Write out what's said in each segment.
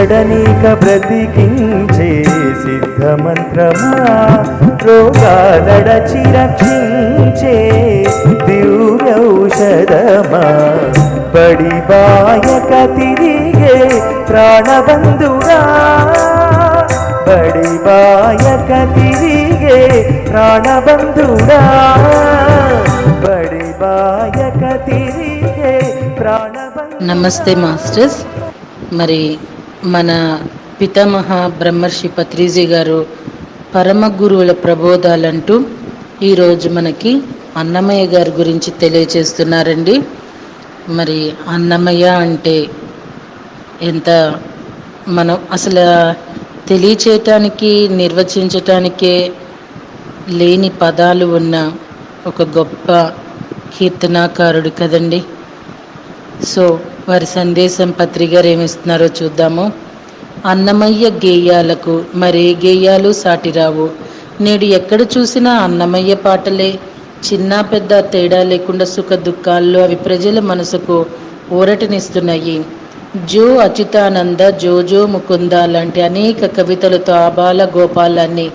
చెడనీక బ్రతికించే సిద్ధమంత్రమా, రోగాలడచి రక్షించే దివ్యౌషధమా, బడిబాయక తిరిగే ప్రాణబంధుడా, బడిబాయక తిరిగే ప్రాణబంధుడా, బడిబాయక తిరిగే ప్రాణబంధుడా. నమస్తే మాస్టర్స్. మరి మన పితామహ బ్రహ్మర్షి పత్రిజీ గారు పరమ గురువుల ప్రబోధాలంటూ ఈరోజు మనకి అన్నమయ్య గారి గురించి తెలియచేస్తున్నారండి. మరి అన్నమయ్య అంటే ఎంత మనం అసలు తెలియచేయటానికి నిర్వచించటానికే లేని పదాలు ఉన్న ఒక గొప్ప కీర్తనాకారుడు కదండి. సో వారి సందేశం పత్రిక ఏమిస్తున్నారో చూద్దాము. అన్నమయ్య గేయాలకు మరే గేయాలు సాటిరావు. నేడు ఎక్కడ చూసినా అన్నమయ్య పాటలే, చిన్న పెద్ద తేడా లేకుండా సుఖ దుఃఖాల్లో అవి ప్రజల మనసుకు ఊరటనిస్తున్నాయి. జో అచ్యుతానంద, జోజో ముకుంద లాంటి అనేక కవితలతో ఆబాల గోపాలాన్ని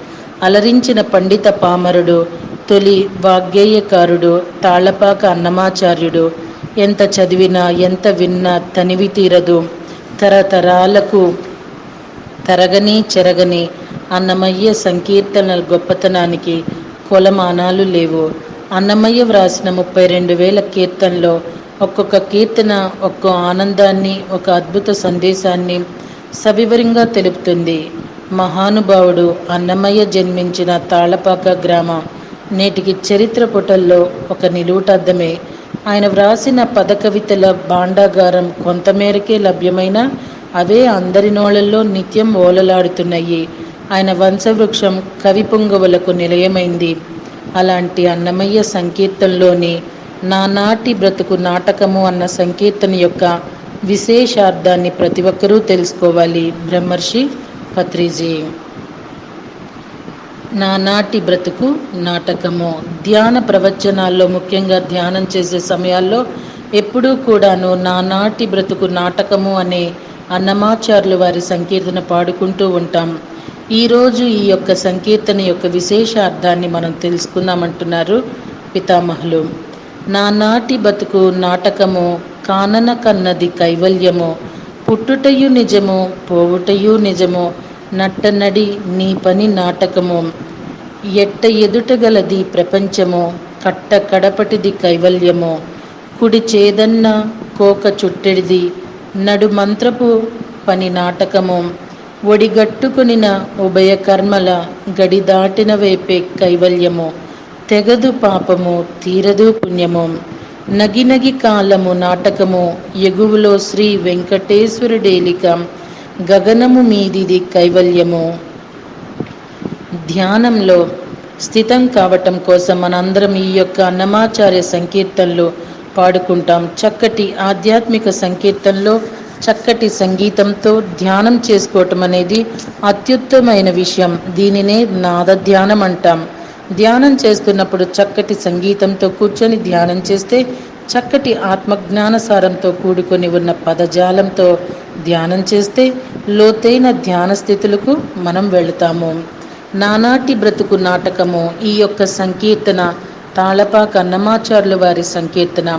అలరించిన పండిత పామరుడు, తొలి వాగ్గేయకారుడు తాళపాక అన్నమాచార్యుడు. ఎంత చదివినా ఎంత విన్నా తనివి తీరదు. తరతరాలకు తరగని చెరగని అన్నమయ్య సంకీర్తనల గొప్పతనానికి కొలమానాలు లేవు. అన్నమయ్య వ్రాసిన 32,000 కీర్తనలో ఒక్కొక్క కీర్తన ఒక్కో ఆనందాన్ని, ఒక అద్భుత సందేశాన్ని సవివరంగా తెలుపుతుంది. మహానుభావుడు అన్నమయ్య జన్మించిన తాళపాక గ్రామం నేటికి చరిత్ర పుటల్లో ఒక నిలువుటద్దమే. ఆయన వ్రాసిన పద కవితల భాండాగారం కొంతమేరకే లభ్యమైన అవే అందరి నోళ్లలో నిత్యం ఓలలాడుతున్నాయి. ఆయన వంశవృక్షం కవి పొంగవులకు నిలయమైంది. అలాంటి అన్నమయ్య సంకీర్తనలోని నానాటి బ్రతుకు నాటకము అన్న సంకీర్తన యొక్క విశేషార్థాన్ని ప్రతి ఒక్కరూ తెలుసుకోవాలి. బ్రహ్మర్షి పత్రిజీ. నానాటి బ్రతుకు నాటకము. ధ్యాన ప్రవచనాల్లో, ముఖ్యంగా ధ్యానం చేసే సమయాల్లో ఎప్పుడూ కూడాను నానాటి బ్రతుకు నాటకము అనే అన్నమాచార్యులు వారి సంకీర్తన పాడుకుంటూ ఉంటాం. ఈరోజు ఈ యొక్క సంకీర్తన యొక్క విశేషార్థాన్ని మనం తెలుసుకుందామంటున్నారు పితామహులు. నానాటి బ్రతుకు నాటకము, కానన కన్నది కైవల్యము, పుట్టుటయు నిజము పోవుటయు నిజము, నట్టనడి నీ పని నాటకము, ఎట్ట ఎదుటగలది ప్రపంచము, కట్ట కడపటిది కైవల్యము, కుడి చేదన్న కోక చుట్టెడిది, నడు మంత్రపు పని నాటకము, ఒడిగట్టుకునిన ఉభయ కర్మల గడి దాటిన వైపే కైవల్యము, తెగదు పాపము తీరదు పుణ్యము, నగినగి కాలము నాటకము, ఎగువులో శ్రీ వెంకటేశ్వరుడేలిక, గగనము మీదిది కైవల్యము. ధ్యానంలో స్థితం కావటం కోసం మనందరం ఈ యొక్క అన్నమాచార్య సంకీర్తనలు పాడుకుంటాం. చక్కటి ఆధ్యాత్మిక సంకీర్తనలో చక్కటి సంగీతంతో ధ్యానం చేసుకోవటం అనేది అత్యుత్తమైన విషయం. దీనినే నాద ధ్యానం అంటాం. ధ్యానం చేస్తున్నప్పుడు చక్కటి సంగీతంతో కూర్చొని ధ్యానం చేస్తే, చక్కటి ఆత్మజ్ఞాన సారంతో కూడుకొని ఉన్న పదజాలంతో ధ్యానం చేస్తే లోతైన ధ్యాన స్థితులకు మనం వెళతాము. నానాటి బ్రతుకు నాటకము ఈ యొక్క సంకీర్తన తాళపాక అన్నమాచార్యుల వారి సంకీర్తన.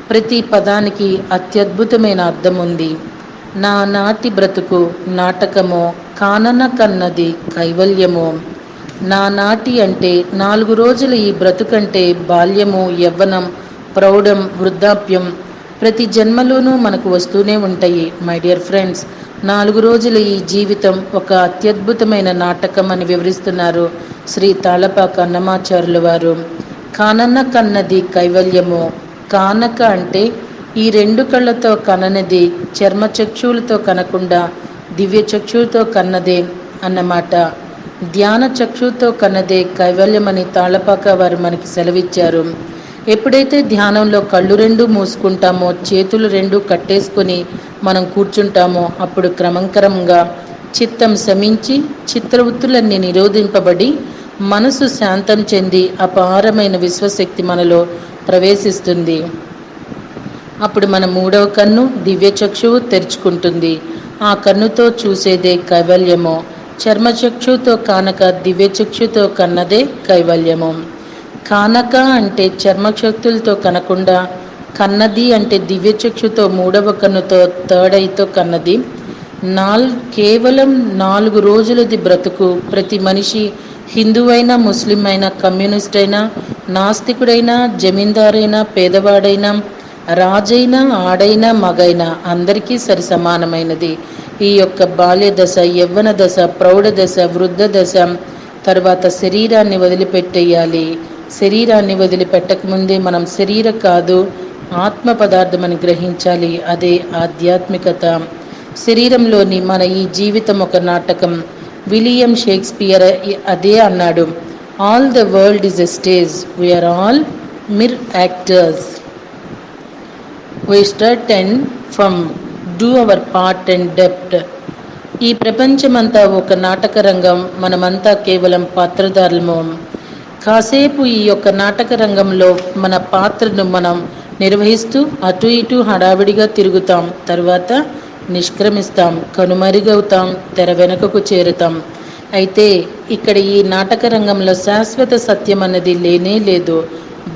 ప్రతి పదానికి అత్యద్భుతమైన అర్థం ఉంది. నానాటి బ్రతుకు నాటకము, కానన కన్నది కైవల్యము. నానాటి అంటే 4 రోజుల ఈ బ్రతుకంటే బాల్యము, యవ్వనం, ప్రౌఢం, వృద్ధాప్యం ప్రతి జన్మలోనూ మనకు వస్తూనే ఉంటాయి. మై డియర్ ఫ్రెండ్స్, 4 రోజుల ఈ జీవితం ఒక అత్యద్భుతమైన నాటకం అని వివరిస్తున్నారు శ్రీ తాళపాక అన్నమాచార్యుల వారు. కానన కన్నది కైవల్యము. కానక అంటే ఈ 2 కళ్ళతో కననిది, చర్మచక్షువులతో కనకుండా దివ్య చక్షువుతో కన్నదే అన్నమాట. ధ్యాన చక్షువుతో కన్నదే కైవల్యమని తాళపాక వారు మనకి సెలవిచ్చారు. ఎప్పుడైతే ధ్యానంలో కళ్ళు 2 మూసుకుంటామో, చేతులు 2 కట్టేసుకొని మనం కూర్చుంటామో, అప్పుడు క్రమంగా చిత్తం శమించి చిత్రవృత్తులన్నీ నిరోధింపబడి మనసు శాంతం చెంది అపారమైన విశ్వశక్తి మనలో ప్రవేశిస్తుంది. అప్పుడు మన 3వ కన్ను దివ్య చక్షువు తెరుచుకుంటుంది. ఆ కన్నుతో చూసేదే కైవల్యము. చర్మచక్షుతో కానక దివ్యచక్షుతో కన్నదే కైవల్యము. కానక అంటే చర్మశక్తులతో కనకుండా, కన్నది అంటే దివ్యచక్షుతో మూడవ కన్నుతో థర్డ్ ఐతో కన్నది. కేవలం 4 రోజులది బ్రతుకు. ప్రతి మనిషి హిందువైనా, ముస్లిం అయినా, కమ్యూనిస్ట్ అయినా, నాస్తికుడైనా, జమీందారైనా, పేదవాడైనా, రాజైనా, ఆడైనా, మగైనా అందరికీ సరి సమానమైనది. ఈ యొక్క బాల్య దశ, యవ్వన దశ, ప్రౌఢ దశ, వృద్ధ దశ, తర్వాత శరీరాన్ని వదిలిపెట్టేయాలి. శరీరాన్ని వదిలిపెట్టకముందే మనం శరీర కాదు ఆత్మ పదార్థమని గ్రహించాలి. అదే ఆధ్యాత్మికత. శరీరంలోని మన ఈ జీవితం ఒక నాటకం. విలియం షేక్స్పియర్ అదే అన్నాడు, all the world is a stage, we are all mere actors, we certain from do our part and depth. ఈ ప్రపంచమంతా ఒక నాటక రంగం, మనమంతా కేవలం పాత్రధారులము. కాసేపు ఈ యొక్క నాటక రంగంలో మన పాత్రను మనం నిర్వహిస్తూ అటు ఇటు హడావిడిగా తిరుగుతాం, తర్వాత నిష్క్రమిస్తాం, కనుమరుగవుతాం, తెర వెనుకకు చేరుతాం. అయితే ఇక్కడ ఈ నాటక రంగంలో శాశ్వత సత్యం అన్నది లేనే లేదు.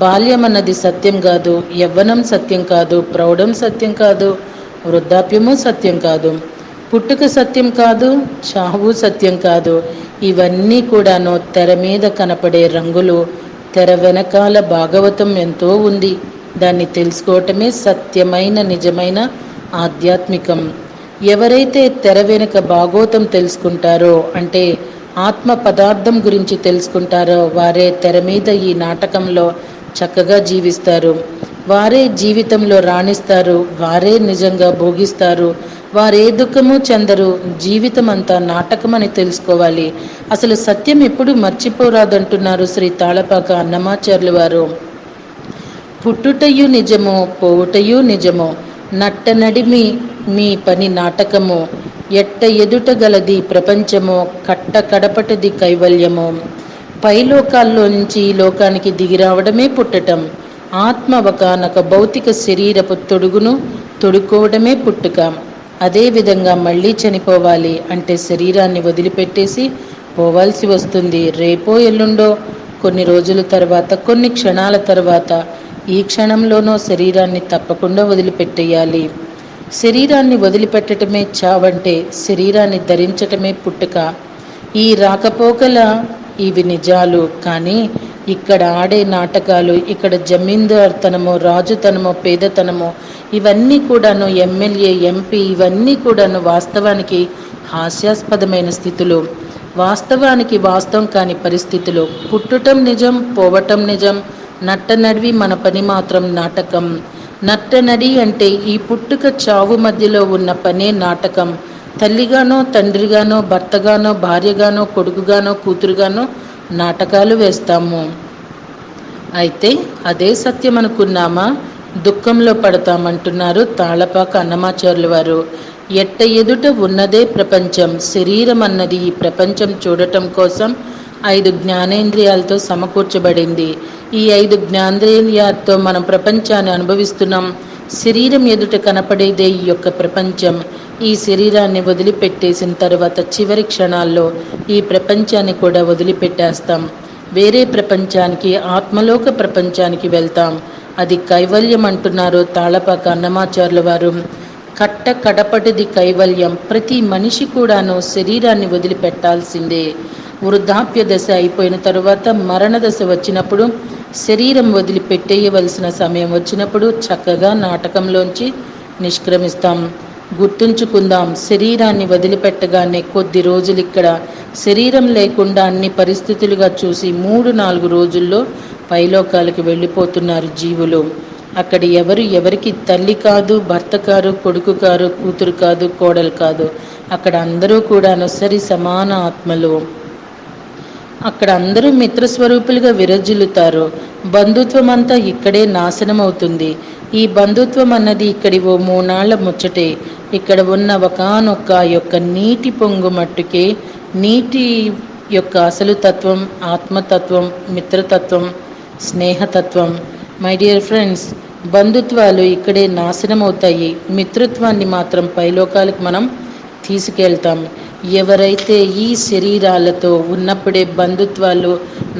బాల్యం అన్నది సత్యం కాదు, యవ్వనం సత్యం కాదు, ప్రౌఢం సత్యం కాదు, వృద్ధాప్యము సత్యం కాదు, పుట్టుక సత్యం కాదు, చావు సత్యం కాదు. ఇవన్నీ కూడాను తెర మీద కనపడే రంగులు. తెర వెనకాల భాగవతం ఎంతో ఉంది. దాన్ని తెలుసుకోవటమే సత్యమైన నిజమైన ఆధ్యాత్మికం. ఎవరైతే తెర వెనుక భాగవతం తెలుసుకుంటారో, అంటే ఆత్మ పదార్థం గురించి తెలుసుకుంటారో, వారే తెర మీద ఈ నాటకంలో చక్కగా జీవిస్తారు. వారే జీవితంలో రాణిస్తారు, వారే నిజంగా భోగిస్తారు. వారే దుఃఖము చెందరు. జీవితం అంతా నాటకం అని తెలుసుకోవాలి. అసలు సత్యం ఎప్పుడు మర్చిపోరాదంటున్నారు శ్రీ తాళపాక అన్నమాచార్యులు వారు. పుట్టుటయు నిజము, పోవుటయు నిజము, నట్టనడిమి మీ పని నాటకము, ఎట్ట ఎదుట గలది ప్రపంచము, కట్ట కడపటిది కైవల్యము. పైలోకాల్లో నుంచి ఈ లోకానికి దిగిరావడమే పుట్టటం. ఆత్మ ఒకనొక భౌతిక శరీరపు తొడుగును తొడుక్కోవడమే పుట్టుక. అదేవిధంగా మళ్ళీ చనిపోవాలి అంటే శరీరాన్ని వదిలిపెట్టేసి పోవాల్సి వస్తుంది. రేపో ఎల్లుండో, కొన్ని రోజుల తర్వాత, కొన్ని క్షణాల తర్వాత, ఈ క్షణంలోనో శరీరాన్ని తప్పకుండా వదిలిపెట్టేయాలి. శరీరాన్ని వదిలిపెట్టడమే చావంటే, శరీరాన్ని ధరించటమే పుట్టుక. ఈ రాకపోకల ఇవి నిజాలు. కానీ ఇక్కడ ఆడే నాటకాలు, ఇక్కడ జమీందార్తనమో, రాజుతనమో, పేదతనమో, ఇవన్నీ కూడాను, ఎమ్మెల్యే, ఎంపీ, ఇవన్నీ కూడాను వాస్తవానికి హాస్యాస్పదమైన స్థితులు. వాస్తవానికి వాస్తవం కాని పరిస్థితులు. పుట్టటం నిజం, పోవటం నిజం, నట్టనడివి మన పని మాత్రం నాటకం. నట్టనడి అంటే ఈ పుట్టుక చావు మధ్యలో ఉన్న పనే నాటకం. తల్లిగానో, తండ్రిగానో, భర్తగానో, భార్యగానో, కొడుకుగానో, కూతురుగానో నాటకాలు వేస్తాము. అయితే అదే సత్యం అనుకున్నామా? దుఃఖంలో పడతామంటున్నారు తాళపాక అన్నమాచార్యుల వారు. ఎట్ట ఎదుట ఉన్నదే ప్రపంచం. శరీరం అన్నది ఈ ప్రపంచం చూడటం కోసం 5 జ్ఞానేంద్రియాలతో సమకూర్చబడింది. ఈ 5 జ్ఞానేంద్రియాలతో మనం ప్రపంచాన్ని అనుభవిస్తున్నాం. శరీరం ఎదుట కనపడేదే ఈ యొక్క ప్రపంచం. ఈ శరీరాన్ని వదిలిపెట్టేసిన తర్వాత చివరి క్షణాల్లో ఈ ప్రపంచాన్ని కూడా వదిలిపెట్టేస్తాం. వేరే ప్రపంచానికి, ఆత్మలోక ప్రపంచానికి వెళ్తాం. అది కైవల్యం అంటున్నారు తాళపాక అన్నమాచార్యుల వారు. కట్ట కడపటిది కైవల్యం. ప్రతి మనిషి కూడాను శరీరాన్ని వదిలిపెట్టాల్సిందే. వృద్ధాప్య దశ అయిపోయిన తరువాత, మరణ దశ వచ్చినప్పుడు, శరీరం వదిలిపెట్టేయవలసిన సమయం వచ్చినప్పుడు చక్కగా నాటకంలోంచి నిష్క్రమిస్తాం. గుర్తుంచుకుందాం, శరీరాన్ని వదిలిపెట్టగానే కొద్ది రోజులు ఇక్కడ శరీరం లేకుండా అన్ని పరిస్థితులుగా చూసి 3-4 రోజుల్లో పైలోకాలకు వెళ్ళిపోతున్నారు జీవులు. అక్కడ ఎవరికి తల్లి కాదు, భర్త కాదు, కొడుకు కాదు, కూతురు కాదు, కోడలు కాదు. అక్కడ అందరూ కూడాను సరి సమాన ఆత్మలు. అక్కడ అందరూ మిత్రస్వరూపులుగా విరజిల్లుతారు. బంధుత్వం అంతా ఇక్కడే నాశనం అవుతుంది. ఈ బంధుత్వం అన్నది ఇక్కడి ఓ 3 నాళ్ల ముచ్చటే. ఇక్కడ ఉన్న ఒకానొక్క యొక్క నీటి పొంగు మట్టుకే నీటి యొక్క అసలు తత్వం, ఆత్మతత్వం, మిత్రతత్వం, స్నేహతత్వం. మై డియర్ ఫ్రెండ్స్, బంధుత్వాలు ఇక్కడే నాశనం అవుతాయి. మిత్రత్వాన్ని మాత్రం పైలోకాలకు మనం తీసుకెళ్తాం. ఎవరైతే ఈ శరీరాలతో ఉన్నప్పుడే బంధుత్వాలు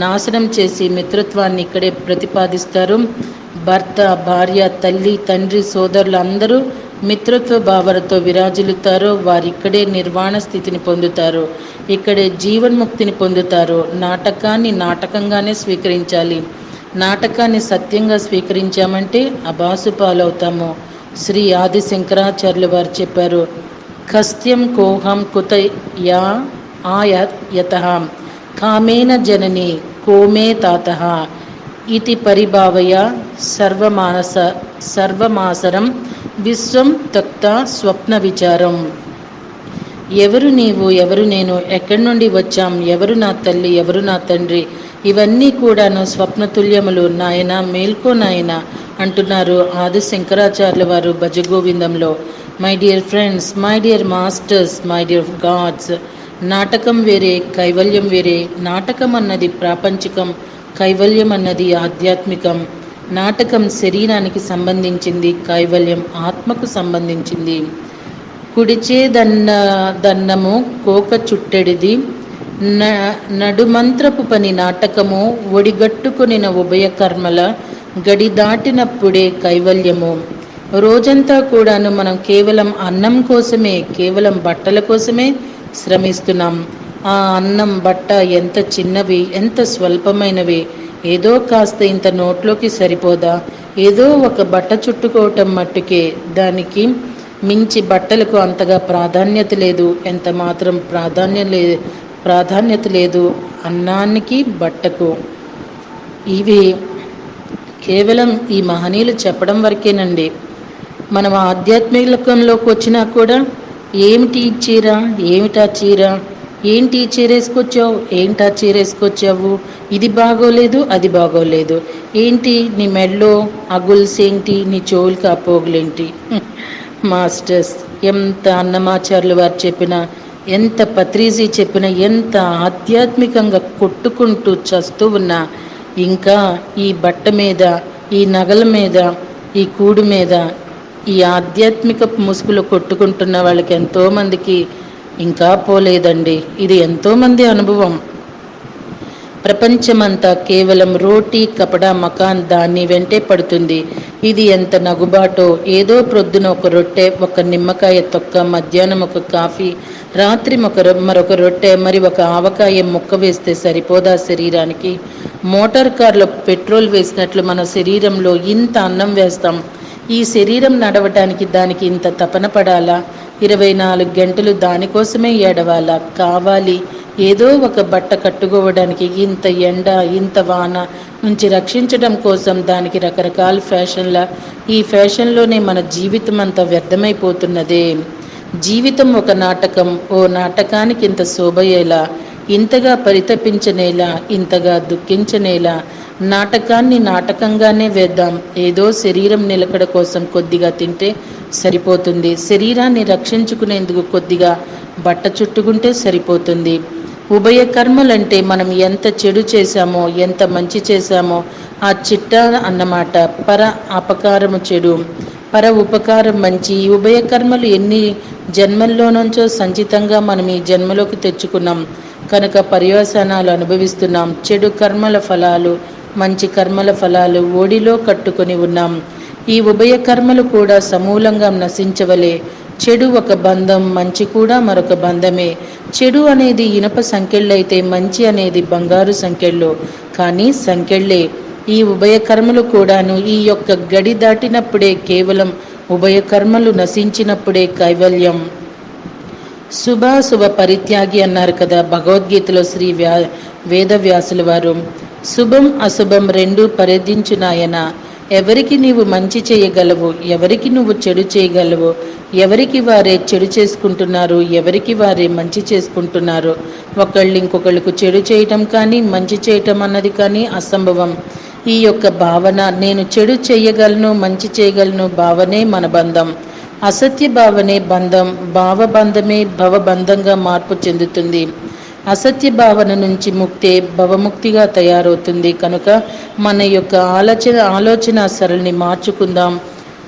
నాశనం చేసి మిత్రత్వాన్ని ఇక్కడే ప్రతిపాదిస్తారో, భర్త, భార్య, తల్లి, తండ్రి, సోదరులు అందరూ మిత్రత్వ భావనతో విరాజిల్లుతారో వారిక్కడే నిర్వాణ స్థితిని పొందుతారు, ఇక్కడే జీవన్ముక్తిని పొందుతారు. నాటకాన్ని నాటకంగానే స్వీకరించాలి. నాటకాన్ని సత్యంగా స్వీకరించామంటే అబాసు పాలవుతాము. శ్రీ ఆది శంకరాచార్యులు వారు చెప్పారు, కస్త్యం కోహం కుత యా ఆయతః కామేన జనని కోమే తాతః ఇతి పరిభావయ సర్వమాసరం విశ్వం తక్త స్వప్న విచారం. ఎవరు నీవు, ఎవరు నేను, ఎక్కడి నుండి వచ్చాం, ఎవరు నా తల్లి, ఎవరు నా తండ్రి, ఇవన్నీ కూడాను స్వప్నతుల్యములు. నాయన మేల్కో నాయన అంటున్నారు ఆది శంకరాచార్యుల వారు భజగోవిందంలో. My dear friends, my dear masters, my dear gods, నాటకం వేరే, కైవల్యం వేరే. నాటకం అన్నది ప్రాపంచికం, కైవల్యం అన్నది ఆధ్యాత్మికం. నాటకం శరీరానికి సంబంధించింది, కైవల్యం ఆత్మకు సంబంధించింది. కుడిచే దన్నము కోక చుట్టెడిది, నడుమంత్రపు పని నాటకము, ఒడిగట్టుకొనిన ఉభయ కర్మల గడి దాటినప్పుడే కైవల్యము. రోజంతా కూడాను మనం కేవలం అన్నం కోసమే, కేవలం బట్టల కోసమే శ్రమిస్తున్నాం. ఆ అన్నం, బట్ట ఎంత చిన్నవి, ఎంత స్వల్పమైనవి. ఏదో కాస్త ఇంత నోట్లోకి సరిపోదా, ఏదో ఒక బట్ట చుట్టుకోవటం మట్టుకే. దానికి మించి బట్టలకు అంతగా ప్రాధాన్యత లేదు, ఎంత మాత్రం ప్రాధాన్యత లేదు అన్నానికి, బట్టకు. ఇవి కేవలం ఈ మహనీయులు చెప్పడం వరకేనండి. మనం ఆధ్యాత్మికంలోకి వచ్చినా కూడా ఏమిటి చీర, ఏమిటా చీర, ఏంటి చీర వేసుకొచ్చావు, ఏంటా చీర వేసుకొచ్చావు, ఇది బాగోలేదు, అది బాగోలేదు, ఏంటి నీ మెడలో ఆ గొలుసేంటి, నీ చెవులకి ఆ పోగులేంటి. మాస్టర్స్ ఎంత అన్నమాచార్యులు వారు చెప్పినా, ఎంత పత్రిజీ చెప్పినా, ఎంత ఆధ్యాత్మికంగా కొట్టుకుంటూ చస్తూ ఉన్నా, ఇంకా ఈ బట్ట మీద, ఈ నగల మీద, ఈ కూడు మీద, ఈ ఆధ్యాత్మిక ముసుగులో కొట్టుకుంటున్న వాళ్ళకి ఎంతోమందికి ఇంకా పోలేదండి. ఇది ఎంతోమంది అనుభవం. ప్రపంచమంతా కేవలం రోటీ, కపడా, మకాన్ దాన్ని వెంటే పడుతుంది. ఇది ఎంత నగుబాటో. ఏదో ప్రొద్దున ఒక రొట్టె, ఒక నిమ్మకాయ తొక్క, మధ్యాహ్నం ఒక కాఫీ, రాత్రి మరొక రొట్టె, మరి ఒక ఆవకాయ ముక్క వేస్తే సరిపోదా శరీరానికి? మోటార్ కార్లో పెట్రోల్ వేసినట్లు మన శరీరంలో ఇంత అన్నం వేస్తాం. ఈ శరీరం నడవటానికి దానికి ఇంత తపన పడాలా? 24 గంటలు దానికోసమే ఏడవాలా? కావాలి ఏదో ఒక బట్ట కట్టుకోవడానికి ఇంత ఎండ, ఇంత వాన నుంచి రక్షించడం కోసం దానికి రకరకాల ఫ్యాషన్ల. ఈ ఫ్యాషన్లోనే మన జీవితం అంతా వ్యర్థమైపోతున్నదే. జీవితం ఒక నాటకం. ఓ నాటకానికి ఇంత శోభయేలా, ఇంతగా పరితపించనేలా, ఇంతగా దుఃఖించనేలా? నాటకాన్ని నాటకంగానే వేద్దాం. ఏదో శరీరం నిలకడ కోసం కొద్దిగా తింటే సరిపోతుంది. శరీరాన్ని రక్షించుకునేందుకు కొద్దిగా బట్ట చుట్టుకుంటే సరిపోతుంది. ఉభయ కర్మలంటే మనం ఎంత చెడు చేశామో, ఎంత మంచి చేశామో ఆ చిట్టా అన్నమాట. పర అపకారము చెడు, పర ఉపకారం మంచి. ఈ ఉభయ కర్మలు ఎన్ని జన్మల్లో నుంచో సంచితంగా మనం ఈ జన్మలోకి తెచ్చుకున్నాం కనుక పర్యవసానాలు అనుభవిస్తున్నాం. చెడు కర్మల ఫలాలు, మంచి కర్మల ఫలాలు ఓడిలో కట్టుకొని ఉన్నాం. ఈ ఉభయ కర్మలు కూడా సమూలంగా నశించవలే. చెడు ఒక బంధం, మంచి కూడా మరొక బంధమే. చెడు అనేది ఇనప సంకెళ్ళైతే మంచి అనేది బంగారు సంకెళ్ళు. కానీ సంకెళ్ళే. ఈ ఉభయ కర్మలు కూడాను ఈ యొక్క గడి దాటినప్పుడే, కేవలం ఉభయ కర్మలు నశించినప్పుడే కైవల్యం. శుభాశుభ పరిత్యాగి అన్నారు కదా భగవద్గీతలో శ్రీ వేదవ్యాసుల వారు. శుభం అశుభం రెండు పరిధించునాయన. ఎవరికి నీవు మంచి చేయగలవు, ఎవరికి నువ్వు చెడు చేయగలవు? ఎవరికి వారే చెడు చేసుకుంటున్నారు, ఎవరికి వారే మంచి చేసుకుంటున్నారు? ఒకళ్ళు ఇంకొకళ్ళకు చెడు చేయటం కానీ మంచి చేయటం అన్నది కానీ అసంభవం. ఈ యొక్క భావన, నేను చెడు చేయగలను, మంచి చేయగలను భావనే మన బంధం. అసత్య భావనే బంధం. భావబంధమే భవబంధంగా మార్పు చెందుతుంది. అసత్య భావన నుంచి ముక్తే భవముక్తిగా తయారవుతుంది. కనుక మన యొక్క ఆలోచన సరళిని మార్చుకుందాం.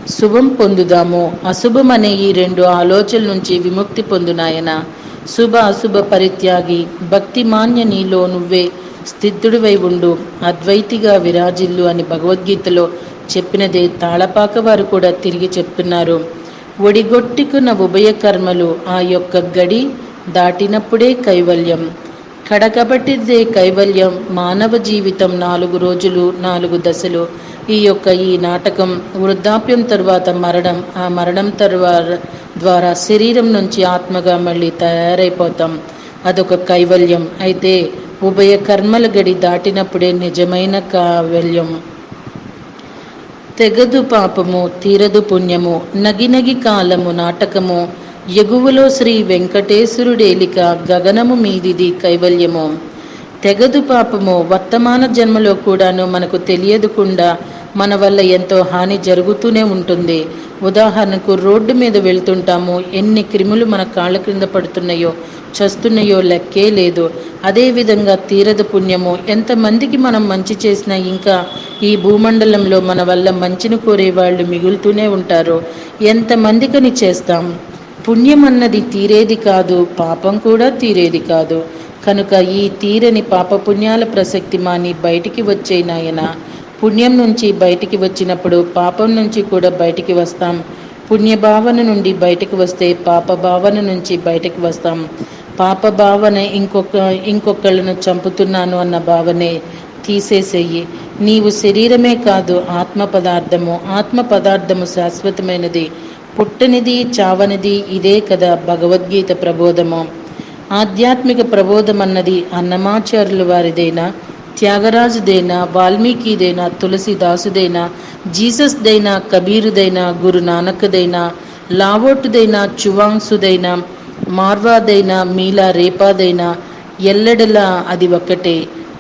శుభం పొందుదాము, అశుభం అనే ఈ రెండు ఆలోచనల నుంచి విముక్తి పొందు నాయనా. శుభ అశుభ పరిత్యాగి భక్తిమాన్య నీలో నువ్వే స్థితుడివై ఉండు, అద్వైతిగా విరాజిల్లు అని భగవద్గీతలో చెప్పినదే తాళపాక వారు కూడా తిరిగి చెప్తున్నారు. ఒడిగొట్టుకున్న ఉభయ కర్మలు ఆ యొక్క గడి దాటినప్పుడే కైవల్యం. కడకబట్టిదే కైవల్యం. మానవ జీవితం 4 రోజులు 4 దశలు. ఈ నాటకం వృద్ధాప్యం తరువాత మరణం, ఆ మరణం ద్వారా శరీరం నుంచి ఆత్మగా మళ్ళీ తయారైపోతాం. అదొక కైవల్యం. అయితే ఉభయ కర్మల గడి దాటినప్పుడే నిజమైన కైవల్యం. తెగదు పాపము తీరదు పుణ్యము, నగినగి కాలము నాటకము, ఎగువలో శ్రీ వెంకటేశ్వరుడేలిక గగనము మీదిది కైవల్యము. తెగదు పాపము వర్తమాన జన్మలో కూడాను మనకు తెలియదుకుండా మన వల్ల ఎంతో హాని జరుగుతూనే ఉంటుంది. ఉదాహరణకు రోడ్డు మీద వెళ్తుంటాము, ఎన్ని క్రిములు మన కాళ్ళ క్రింద పడుతున్నాయో చస్తున్నాయో లెక్కే లేదు. అదేవిధంగా తీరదు పుణ్యము. ఎంతమందికి మనం మంచి చేసినా ఇంకా ఈ భూమండలంలో మన వల్ల మంచిని కోరే వాళ్ళు మిగులుతూనే ఉంటారు. ఎంతమందికని చేస్తాం. పుణ్యం అన్నది తీరేది కాదు, పాపం కూడా తీరేది కాదు. కనుక ఈ తీరని పాపపుణ్యాల ప్రసక్తి మాని బయటికి వచ్చే నాయన. పుణ్యం నుంచి బయటికి వచ్చినప్పుడు పాపం నుంచి కూడా బయటికి వస్తాం. పుణ్యభావన నుండి బయటికి వస్తే పాప భావన నుంచి బయటికి వస్తాం. పాప భావన ఇంకొకళ్ళను చంపుతున్నాను అన్న భావనే తీసేసేయి. నీవు శరీరమే కాదు, ఆత్మ పదార్థము. ఆత్మ పదార్థము శాశ్వతమైనది, పుట్టనిది చావనిది. ఇదే కదా భగవద్గీత ప్రబోధము. ఆధ్యాత్మిక ప్రబోధం అన్నది అన్నమాచార్యుల వారిదైనా, త్యాగరాజుదైనా, వాల్మీకిదైనా, తులసిదాసుదైనా, జీసస్దైనా, కబీరుదైనా, గురు నానక్దైనా, లావోటుదైనా, చువాంగ్సుదైనా, మార్వాదైనా, మీలా రేపాదైనా, ఎల్లడలా అది ఒక్కటే.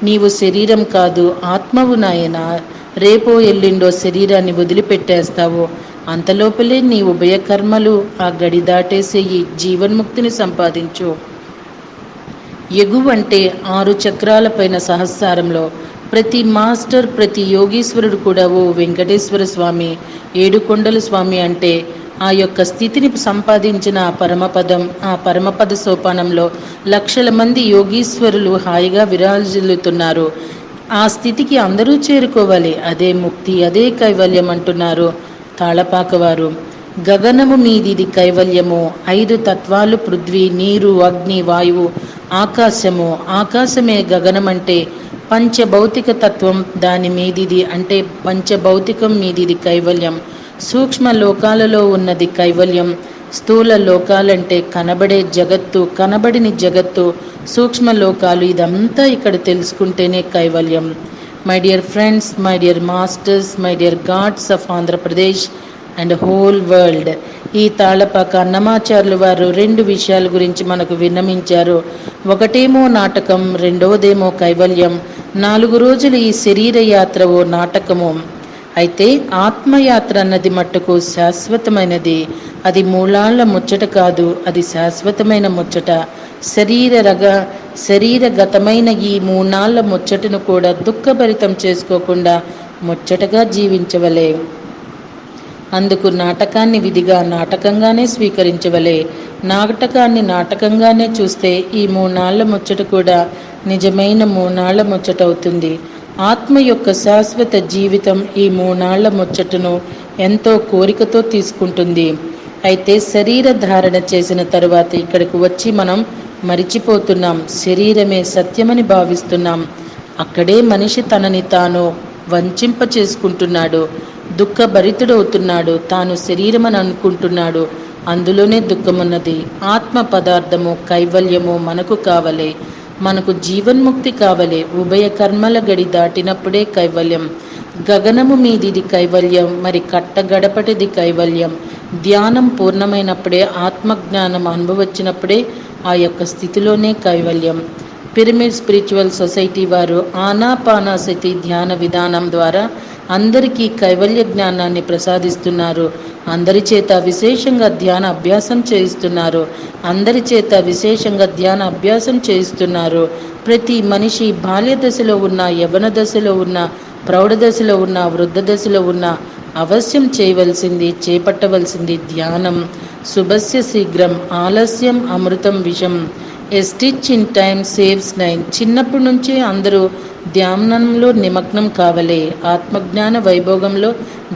నీవు శరీరం కాదు, ఆత్మవు నాయన. రేపో ఎల్లుండో శరీరాన్ని వదిలిపెట్టేస్తావు. అంతలోపలే నీ ఉభయ కర్మలు ఆ గడి దాటేసేయి, జీవన్ముక్తిని సంపాదించు. ఎగువంటే 6 చక్రాలపైన సహస్రారంలో ప్రతి మాస్టర్, ప్రతి యోగీశ్వరుడు కూడా ఓ వెంకటేశ్వర స్వామి, 7 కొండల స్వామి అంటే ఆ యొక్క స్థితిని సంపాదించిన ఆ పరమపదం. ఆ పరమపద సోపానంలో లక్షల మంది యోగీశ్వరులు హాయిగా విరాజిల్లుతున్నారు. ఆ స్థితికి అందరూ చేరుకోవాలి. అదే ముక్తి, అదే కైవల్యం అంటున్నారు తాళపాకవారు. గగనము మీదిది కైవల్యము. 5 తత్వాలు పృథ్వీ, నీరు, అగ్ని, వాయువు, ఆకాశము. ఆకాశమే గగనమంటే పంచభౌతిక తత్వం దాని మీదిది అంటే పంచభౌతికం మీదిది కైవల్యం. సూక్ష్మ లోకాలలో ఉన్నది కైవల్యం. స్థూల లోకాలంటే కనబడే జగత్తు, కనబడిని జగత్తు, సూక్ష్మ లోకాలు. ఇదంతా ఇక్కడ తెలుసుకుంటేనే కైవల్యం. My dear friends, my dear masters, my dear God's of Andhra Pradesh and whole world. ఈ తాళపాక అన్నమాచార్యులు వారు 2 విషయాల గురించి మనకు విన్నమించారు. ఒకటేమో నాటకం, రెండవదేమో కైవల్యం. 4 రోజులు ఈ శరీర యాత్ర ఓ నాటకము. అయితే ఆత్మయాత్ర అన్నది మట్టుకు శాశ్వతమైనది. అది మూలాళ్ళ ముచ్చట కాదు, అది శాశ్వతమైన ముచ్చట. శరీరగతమైన ఈ 3 నాళ్ళ ముచ్చటను కూడా దుఃఖభరితం చేసుకోకుండా ముచ్చటగా జీవించవలే. అందుకు నాటకాన్ని విధిగా నాటకంగానే స్వీకరించవలే. నాటకాన్ని నాటకంగానే చూస్తే ఈ 3 నాళ్ళ ముచ్చట కూడా నిజమైన 3 నాళ్ళ ముచ్చట అవుతుంది. ఆత్మ యొక్క శాశ్వత జీవితం ఈ 3 నాళ్ళ ముచ్చటను ఎంతో కోరికతో తీసుకుంటుంది. అయితే శరీర ధారణ చేసిన తరువాత ఇక్కడికి వచ్చి మనం మరిచిపోతున్నాం. శరీరమే సత్యమని భావిస్తున్నాం. అక్కడే మనిషి తనని తాను వంచింప చేసుకుంటున్నాడు, దుఃఖభరితుడవుతున్నాడు. తాను శరీరమని అనుకుంటున్నాడు. అందులోనే దుఃఖమున్నది. ఆత్మ పదార్థము, కైవల్యము మనకు కావలే. మనకు జీవన్ముక్తి కావలే. ఉభయ కర్మల గడి దాటినప్పుడే కైవల్యం. గగనము మీదిది కైవల్యం, మరి కట్టగడపటిది కైవల్యం. ధ్యానం పూర్ణమైనప్పుడే, ఆత్మజ్ఞానం అనుభవించినప్పుడే ఆ యొక్క స్థితిలోనే కైవల్యం. పిరమిడ్ స్పిరిచువల్ సొసైటీ వారు ఆనాపానాసతి ధ్యాన విధానం ద్వారా అందరికీ కైవల్య జ్ఞానాన్ని ప్రసాదిస్తున్నారు. అందరి చేత విశేషంగా ధ్యాన అభ్యాసం చేయిస్తున్నారు. ప్రతి మనిషి బాల్య దశలో ఉన్న, యవ్వన దశలో ఉన్న, ప్రౌఢ దశలో ఉన్న, వృద్ధ దశలో ఉన్న అవశ్యం చేయవలసింది, చేపట్టవలసింది ధ్యానం. శుభస్య శీఘ్రం, ఆలస్యం అమృతం విషం. ఏ స్టిచ్ ఇన్ టైమ్ సేవ్స్ 9. చిన్నప్పటి నుంచే అందరూ ధ్యానంలో నిమగ్నం కావలే, ఆత్మజ్ఞాన వైభోగంలో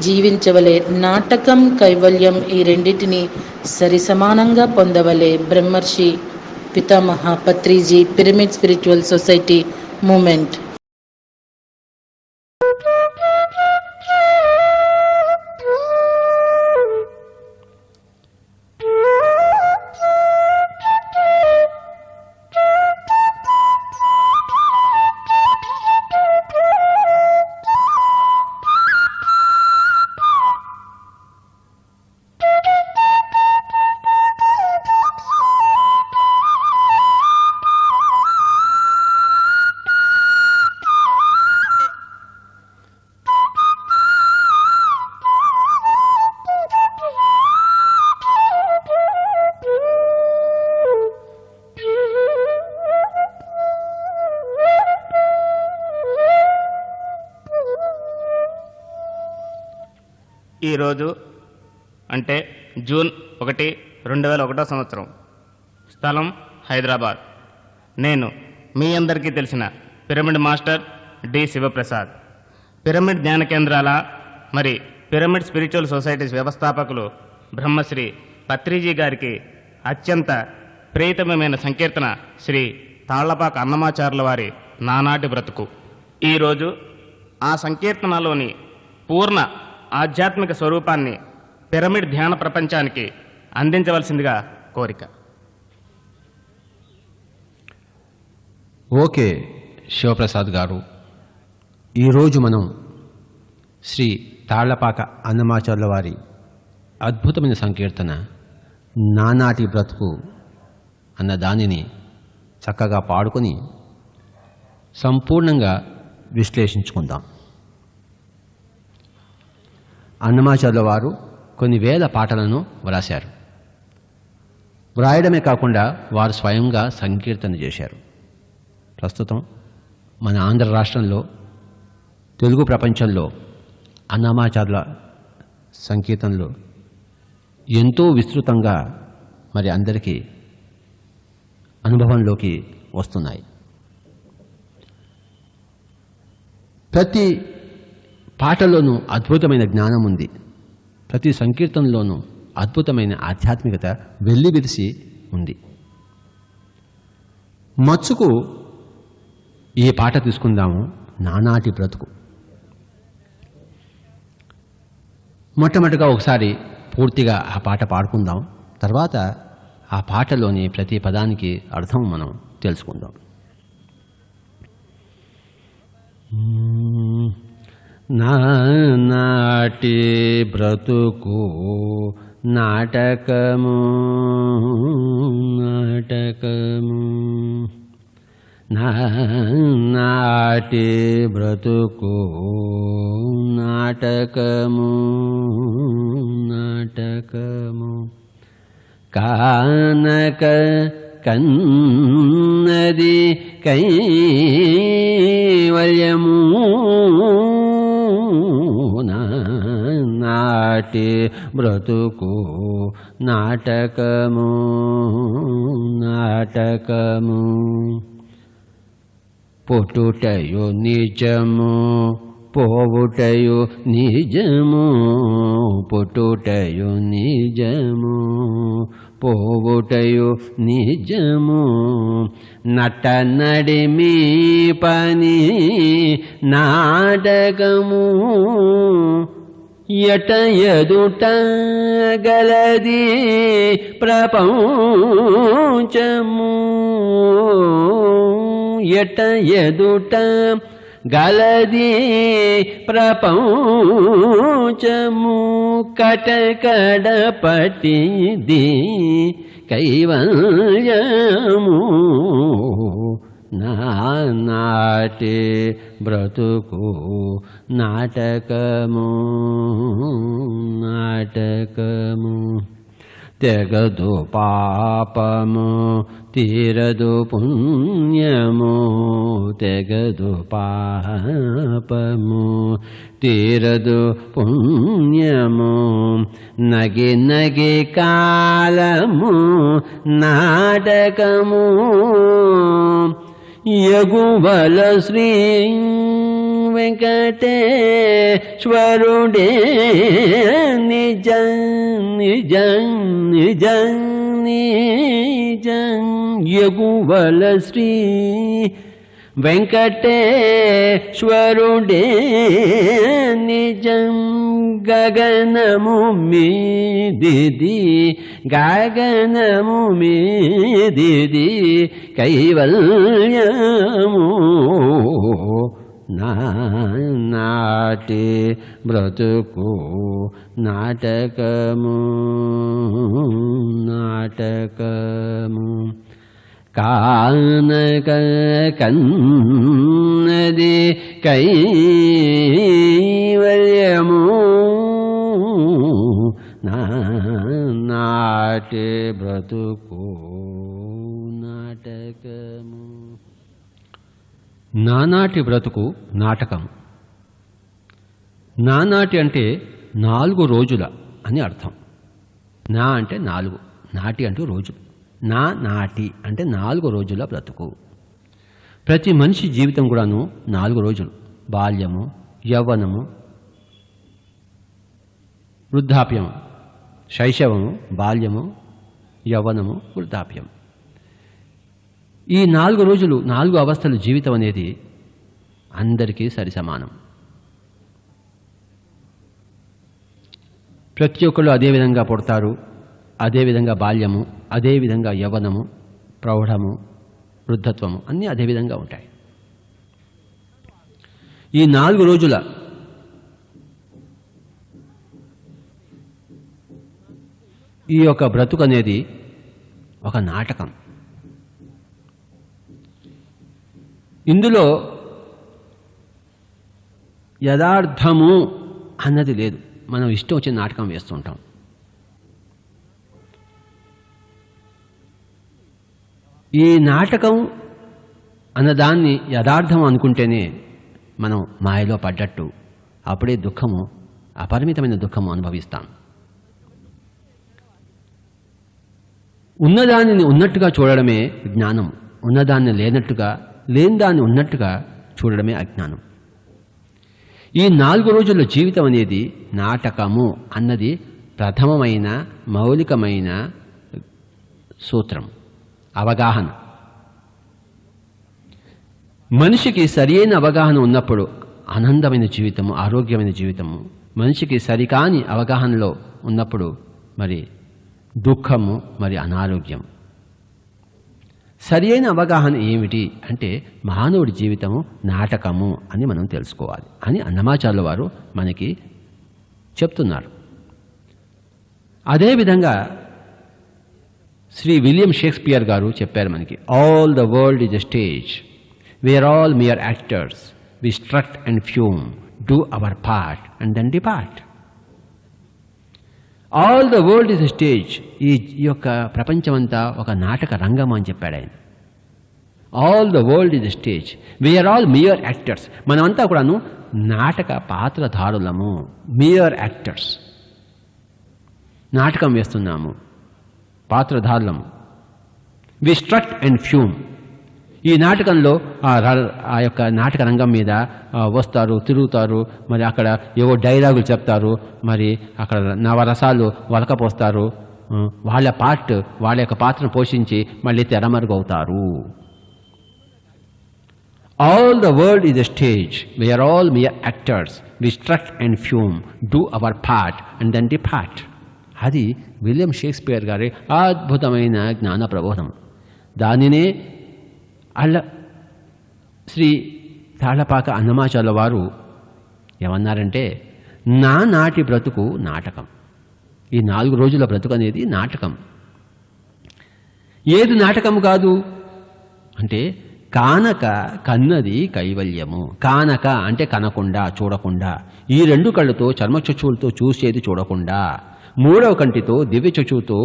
జీవించవలే, నాటకం కైవల్యం ఈ రెండింటిని సరిసమానంగా పొందవలే. బ్రహ్మర్షి పితామహ Patriji, pyramid spiritual society moment. ఈరోజు అంటే జూన్ 1, 2001 సంవత్సరం. స్థలం హైదరాబాద్. నేను మీ అందరికీ తెలిసిన pyramid master D Shivaprasad. Pyramid ధ్యాన కేంద్రాల మరి పిరమిడ్ స్పిరిచువల్ సొసైటీస్ వ్యవస్థాపకులు బ్రహ్మశ్రీ పత్రిజీ గారికి అత్యంత ప్రియతమమైన సంకీర్తన శ్రీ తాళ్లపాక అన్నమాచార్యుల వారి నానాటి బ్రతుకు. ఈరోజు ఆ సంకీర్తనలోని పూర్ణ ఆధ్యాత్మిక స్వరూపాన్ని పిరమిడ్ ధ్యాన ప్రపంచానికి అందించవలసిందిగా కోరిక. ఓకే శివప్రసాద్ గారు, ఈరోజు మనం శ్రీ తాళ్లపాక అన్నమాచార్యుల వారి అద్భుతమైన సంకీర్తన నానాటి బ్రతుకు అన్న దానిని చక్కగా పాడుకొని సంపూర్ణంగా విశ్లేషించుకుందాం. అన్నమాచార్యుల వారు కొన్ని వేల పాటలను వ్రాశారు. వ్రాయడమే కాకుండా వారు స్వయంగా సంకీర్తన చేశారు. ప్రస్తుతం మన ఆంధ్ర రాష్ట్రంలో, తెలుగు ప్రపంచంలో అన్నమాచార్యుల సంకీర్తనలు ఎంతో విస్తృతంగా మరి అందరికీ అనుభవంలోకి వస్తున్నాయి. ప్రతి పాటలోనూ అద్భుతమైన జ్ఞానం ఉంది. ప్రతి సంకీర్తనలోనూ అద్భుతమైన ఆధ్యాత్మికత వెల్లివిరిసి ఉంది. మచ్చుకు ఈ పాట తీసుకుందాము, నానాటి బ్రతుకు. మొట్టమొదటిగా ఒకసారి పూర్తిగా ఆ పాట పాడుకుందాం. తర్వాత ఆ పాటలోని ప్రతి పదానికి అర్థం మనం తెలుసుకుందాం. నానాటి బ్రతుకు నాటకము నాటకము, నానాటి బ్రతుకు నాటకము నాటకము, కానక కన్నది కైవల్యము, నాటి బ్రతుకు నాటకము నాటకము, పుట్టుటయు నిజము పోవుటయు నిజము, పుట్టుటయు నిజము పోవుటయు నిజము, నట నడిమి పని నాటకము, ఎట ఎదుట గలది ప్రపంచము, ఎట ఎదుట గలది ప్రపంచము, కటకడపటిది కైవల్యము, నానాటి బ్రతుకు నాటకము నాటకము, తెగదు పాపము తీరదు పుణ్యము తెగదు పాపము తీరదు పుణ్యము నగి నగి కాలము నాటకము యగువల శ్రీ వెంకటేశ్వరుడే నిజం నిజం నిజం నిజం యగువల శ్రీ వెంకటేశ్వరుడే నిజం గగనము మీదిది గగనము మీదిది కైవల్యము నాటి బ్రతుకు నాటకము నాటకము కానక కన్నది కైవల్యము నాటి బ్రతుకు నాటకము నానాటి బ్రతుకు నాటకం. నానాటి అంటే 4 రోజుల అని అర్థం. నా అంటే 4, నాటి అంటూ రోజులు. నాటి అంటే 4 రోజుల బ్రతుకు. ప్రతి మనిషి జీవితం కూడాను 4 రోజులు. బాల్యము, యవ్వనము, వృద్ధాప్యం, శైశవము, బాల్యము, యవ్వనము, వృద్ధాప్యం. ఈ 4 రోజులు 4 అవస్థలు జీవితం అనేది అందరికీ సరి సమానం. ప్రతి ఒక్కళ్ళు అదేవిధంగా పుడతారు, అదేవిధంగా బాల్యము, అదేవిధంగా యవ్వనము, ప్రౌఢము, వృద్ధత్వము అన్నీ అదేవిధంగా ఉంటాయి. ఈ 4 రోజుల ఈ యొక్క బ్రతుకు అనేది ఒక నాటకం. ఇందులో యథార్థము అన్నది లేదు. మనం ఇష్టం వచ్చిన నాటకం వేస్తుంటాం. ఈ నాటకం అన్నదాన్ని యథార్థం అనుకుంటేనే మనం మాయలో పడ్డట్టు. అప్పుడే దుఃఖము, అపరిమితమైన దుఃఖము అనుభవిస్తాం. ఉన్నదానిని ఉన్నట్టుగా చూడడమే జ్ఞానం. ఉన్నదాన్ని లేనట్టుగా, లేని దాన్ని ఉన్నట్టుగా చూడడమే అజ్ఞానం. ఈ 4 రోజుల జీవితం అనేది నాటకము అన్నది ప్రథమమైన మౌలికమైన సూత్రం, అవగాహన. మనిషికి సరియైన అవగాహన ఉన్నప్పుడు ఆనందమైన జీవితము, ఆరోగ్యమైన జీవితము. మనిషికి సరికాని అవగాహనలో ఉన్నప్పుడు మరి దుఃఖము, మరి అనారోగ్యం. సరి అయిన అవగాహన ఏమిటి అంటే మానవుడి జీవితము నాటకము అని మనం తెలుసుకోవాలి అని అన్నమాచార్యుల వారు మనకి చెప్తున్నారు. అదేవిధంగా శ్రీ విలియం షేక్స్పియర్ గారు చెప్పారు మనకి, all the world is a stage, we are all mere actors, we strut and fume, do our part and then depart. All the world is a stage, ఈ యొక్క ప్రపంచమంతా ఒక నాటక రంగం అని చెప్పాడు ఆయన. All the world is a stage, we are all mere actors, మనమంతా కూడాను నాటక పాత్రధారులము, మియర్ యాక్టర్స్, నాటకం వేస్తున్నాము, పాత్రధారులము. వి స్ట్రట్ అండ్ ఫ్యూమ్, ఈ నాటకంలో ఆ యొక్క నాటక రంగం మీద వస్తారు, తిరుగుతారు, మరి అక్కడ ఏవో డైలాగులు చెప్తారు, మరి అక్కడ నవరసాలు వలకపోస్తారు, వాళ్ళ యొక్క పాత్రను పోషించి మళ్ళీ తెరమరుగవుతారు. All the world is a stage, we are all mere actors, we strut and fume, do our part and then depart. అది విలియం షేక్స్పియర్ గారి అద్భుతమైన జ్ఞాన ప్రబోధం. దానినే శ్రీ తాళపాక అన్నమాచార్యుల వారు ఏమన్నారంటే, నాటి బ్రతుకు నాటకం. ఈ 4 రోజుల బ్రతుకు అనేది నాటకం. ఏది నాటకము కాదు అంటే కానక కన్నది కైవల్యము. కానక అంటే కనకుండా, చూడకుండా, ఈ 2 కళ్ళతో చర్మచక్షువులతో చూసేది చూడకుండా, మూడవ కంటితో దివ్య చక్షువుతో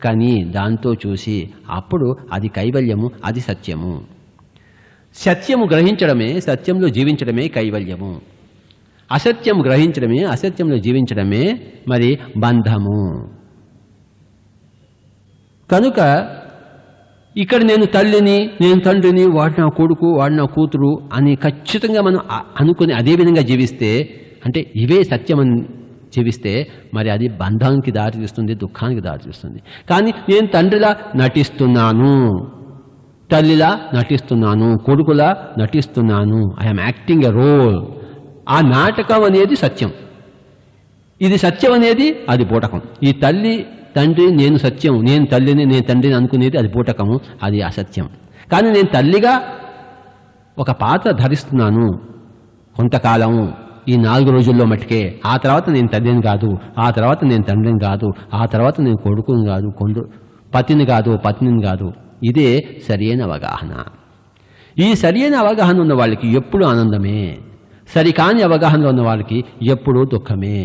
కని దాంతో చూసి అప్పుడు అది కైవల్యము, అది సత్యము. సత్యము గ్రహించడమే, సత్యంలో జీవించడమే కైవల్యము. అసత్యం గ్రహించడమే, అసత్యంలో జీవించడమే మరి బంధము. కనుక ఇక్కడ నేను తల్లిని, నేను తండ్రిని, వాడు నా కొడుకు, వాడు నా కూతురు అని ఖచ్చితంగా మనం అనుకుని అదే విధంగా జీవిస్తే, అంటే ఇవే సత్యం అని జీవిస్తే మరి అది బంధానికి దారితీస్తుంది, దుఃఖానికి దారితీస్తుంది. కానీ నేను తండ్రిలా నటిస్తున్నాను, తల్లిలా నటిస్తున్నాను, కొడుకులా నటిస్తున్నాను, ఐఎమ్ యాక్టింగ్ ఎ రోల్. ఆ నాటకం అనేది సత్యం, ఇది సత్యం అనేది అది బూటకం. ఈ తల్లి తండ్రి నేను సత్యం, నేను తల్లిని, నేను తండ్రిని అనుకునేది అది బూటకము, అది అసత్యం. కానీ నేను తల్లిగా ఒక పాత్ర ధరిస్తున్నాను కొంతకాలము, ఈ 4 రోజుల్లో మట్టుకే. ఆ తర్వాత నేను తల్లిని కాదు, ఆ తర్వాత నేను తండ్రిని కాదు, ఆ తర్వాత నేను కొడుకుని కాదు, పతిని కాదు, పత్నిని కాదు. ఇదే సరియైన అవగాహన. ఈ సరియైన అవగాహన ఉన్న వాళ్ళకి ఎప్పుడు ఆనందమే, సరికాని అవగాహనలో ఉన్న వాళ్ళకి ఎప్పుడూ దుఃఖమే.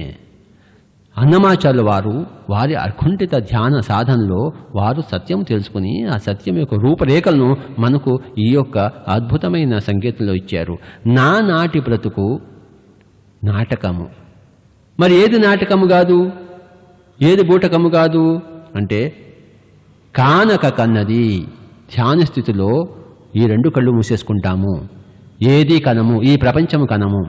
అన్నమాచార్యుల వారు వారి అకుంఠిత ధ్యాన సాధనలో వారు సత్యం తెలుసుకుని ఆ సత్యం యొక్క రూపరేఖలను మనకు ఈ యొక్క అద్భుతమైన సంకేతంలో ఇచ్చారు. నాటి బ్రతుకు నాటకము. మరి ఏది నాటకము కాదు, ఏది బూటకము కాదు అంటే కానక కన్నది. ధ్యాన స్థితిలో ఈ 2 కళ్ళు మూసేసుకుంటాము, ఏది కనము, ఈ ప్రపంచము కనము.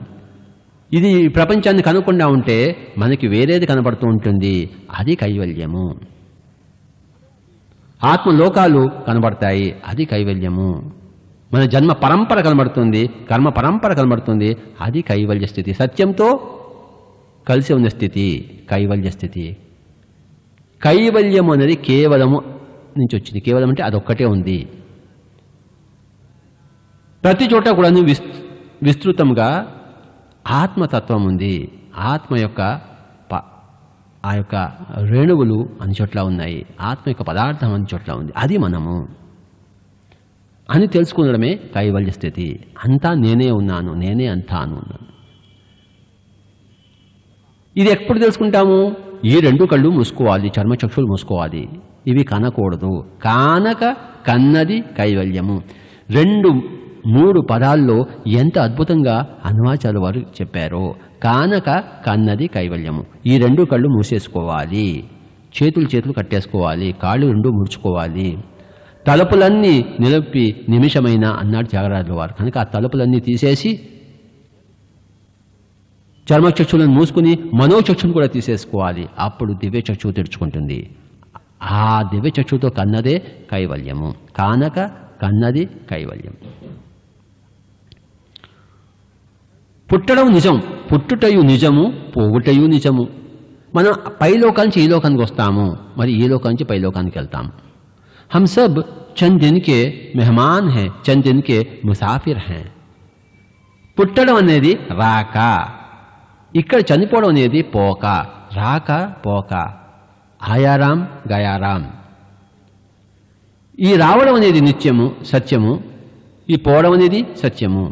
ఇది ప్రపంచాన్ని కనకుండా ఉంటే మనకి వేరేది కనబడుతూ ఉంటుంది, అది కైవల్యము. ఆత్మలోకాలు కనబడతాయి, అది కైవల్యము. మన జన్మ పరంపర కనబడుతుంది, కర్మ పరంపర కనబడుతుంది, అది కైవల్య స్థితి. సత్యంతో కలిసి ఉన్న స్థితి కైవల్య స్థితి. కైవల్యము అనేది కేవలము నుంచి వచ్చింది. కేవలం అంటే అదొక్కటే ఉంది. ప్రతి చోట కూడా విస్తృతంగా ఆత్మతత్వం ఉంది. ఆత్మ యొక్క ఆ యొక్క రేణువులు అన్ని చోట్ల ఉన్నాయి, ఆత్మ యొక్క పదార్థం అన్ని చోట్ల ఉంది, అది మనము అని తెలుసుకునడమే కైవల్య స్థితి. అంతా నేనే ఉన్నాను, నేనే అంతా ఉన్నాను. ఇది ఎప్పుడు తెలుసుకుంటాము? ఈ 2 కళ్ళు మూసుకోవాలి, చర్మచక్షులు మూసుకోవాలి, ఇవి కనకూడదు. కానక కన్నది కైవల్యము. 2-3 పదాల్లో ఎంత అద్భుతంగా అన్నమాచార్యుల వారు చెప్పారో. కానక కన్నది కైవల్యము. ఈ 2 కళ్ళు మూసేసుకోవాలి, చేతులు కట్టేసుకోవాలి, కాళ్ళు 2 ముడుచుకోవాలి, తలుపులన్నీ నిలిపి నిమిషమైన అన్నాడు త్యాగరాజుల వారు. కనుక ఆ తలుపులన్నీ తీసేసి చర్మచక్షులను మూసుకుని మనోచక్షును కూడా తీసేసుకోవాలి. అప్పుడు దివ్యచక్షువు తెరుచుకుంటుంది. ఆ దివ్యచక్షుతో కన్నదే కైవల్యము. కానక కన్నది కైవల్యం. పుట్టడం నిజం, పుట్టుటయు నిజము, పోగుటయు నిజము. మనం పైలోకాల నుంచి ఈ లోకానికి వస్తాము, మరి ఈ లోకాల నుంచి పైలోకానికి వెళ్తాము. हम सब चंद दिन के मेहमान हैं, चंद दिन के मुसाफिर हैं. పుట్టడం అనేది రాక, ఇక్కడ చనిపోవడం అనేది పోక. రాక పోక, ఆయారాం గయారాం. ఈ రావడం అనేది నిత్యము సత్యము, ఈ పోవడం అనేది సత్యము.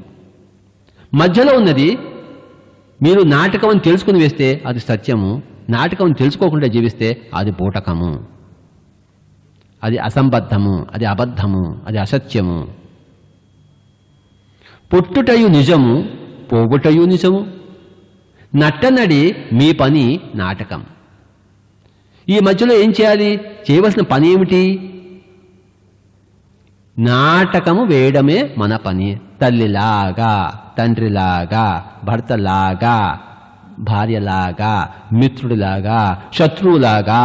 మధ్యలో ఉన్నది మీరు నాటకం అని తెలుసుకుని వేస్తే అది సత్యము, నాటకం అని తెలుసుకోకుండా జీవిస్తే అది బూటకము, అది అసంబద్ధము, అది అబద్ధము, అది అసత్యము. పుట్టుటయు నిజము, పోగుటయు నిజము. నట్టనడి మీ పని నాటకం. ఈ మధ్యలో ఏం చేయాలి? చేయవలసిన పని ఏమిటి? నాటకము వేయడమే మన పని. తల్లిలాగా, తండ్రిలాగా, భర్తలాగా, భార్యలాగా, మిత్రుడిలాగా, శత్రువులాగా.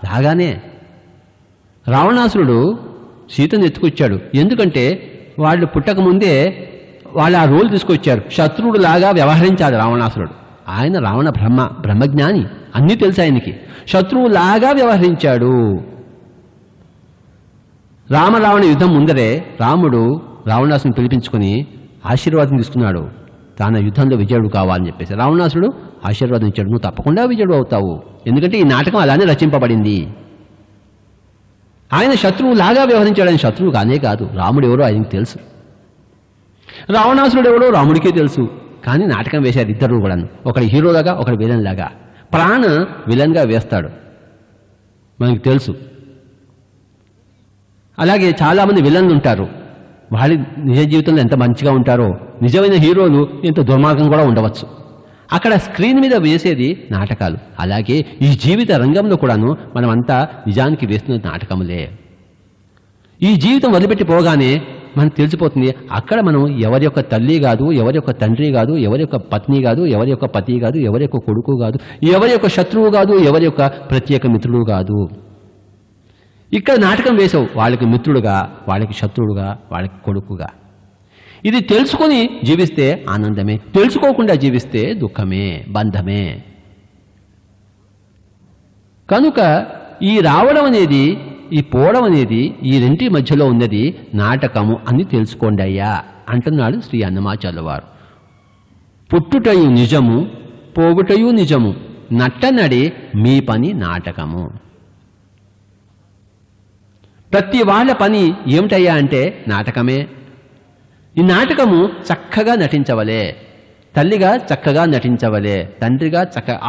లాగానే రావణాసురుడు సీతను ఎత్తుకొచ్చాడు. ఎందుకంటే వాళ్ళు పుట్టకముందే వాళ్ళు ఆ రోల్ తీసుకొచ్చారు. శత్రువుడు లాగా వ్యవహరించాడు రావణాసురుడు. ఆయన రావణ బ్రహ్మజ్ఞాని, అన్నీ తెలుసు ఆయనకి. శత్రువులాగా వ్యవహరించాడు. రావణ యుద్ధం ముందరే రాముడు రావణాసుని పిలిపించుకుని ఆశీర్వాదం తీసుకున్నాడు, తాను యుద్ధంలో విజయుడు కావాలని చెప్పేసి. రావణాసుడు ఆశీర్వాదం ఇచ్చాడు, నువ్వు తప్పకుండా విజయుడు అవుతావు, ఎందుకంటే ఈ నాటకం అలానే రచింపబడింది. ఆయన శత్రువు లాగా వ్యవహరించాడు. ఆయన శత్రువు కానే కాదు, రాముడు ఎవరో ఆయనకు తెలుసు, రావణాసురుడు ఎవరో రాముడికే తెలుసు. కానీ నాటకం వేశారు ఇద్దరు కూడా, ఒకటి హీరోలాగా, ఒకటి విలన్ లాగా. ప్రాణ్ విలన్గా వేస్తాడు, మనకు తెలుసు. అలాగే చాలామంది విలన్లు ఉంటారు, వాళ్ళ నిజ జీవితంలో ఎంత మంచిగా ఉంటారో నిజమైన హీరోలు ఎంత దుర్మార్గం కూడా ఉండవచ్చు. అక్కడ స్క్రీన్ మీద వేసేది నాటకాలు. అలాగే ఈ జీవిత రంగంలో కూడాను మనమంతా నిజానికి వేస్తున్న నాటకములే. ఈ జీవితం వదిలిపెట్టి పోగానే మనకు తెలిసిపోతుంది అక్కడ మనం ఎవరి యొక్క తల్లి కాదు, ఎవరి యొక్క తండ్రి కాదు, ఎవరి యొక్క పత్ని కాదు, ఎవరి యొక్క పతి కాదు, ఎవరి యొక్క కొడుకు కాదు, ఎవరి యొక్క శత్రువు కాదు, ఎవరి యొక్క ప్రత్యేక మిత్రుడు కాదు. ఇక్కడ నాటకం వేసావు, వాళ్ళకి మిత్రుడుగా, వాళ్ళకి శత్రువుగా, వాళ్ళకి కొడుకుగా. ఇది తెలుసుకొని జీవిస్తే ఆనందమే, తెలుసుకోకుండా జీవిస్తే దుఃఖమే, బంధమే. కనుక ఈ రావడం అనేది, ఈ పోవడం అనేది, ఈ రెంటి మధ్యలో ఉన్నది నాటకము అని తెలుసుకోండి అయ్యా అంటున్నాడు శ్రీ అన్నమాచార్యుల వారు. పుట్టుటయు నిజము, పోగుటయు నిజము, నట్టనడి మీ పని నాటకము. ప్రతి వాళ్ళ పని ఏమిటయ్యా అంటే నాటకమే. ఈ నాటకము చక్కగా నటించవలే, తల్లిగా చక్కగా నటించవలే, తండ్రిగా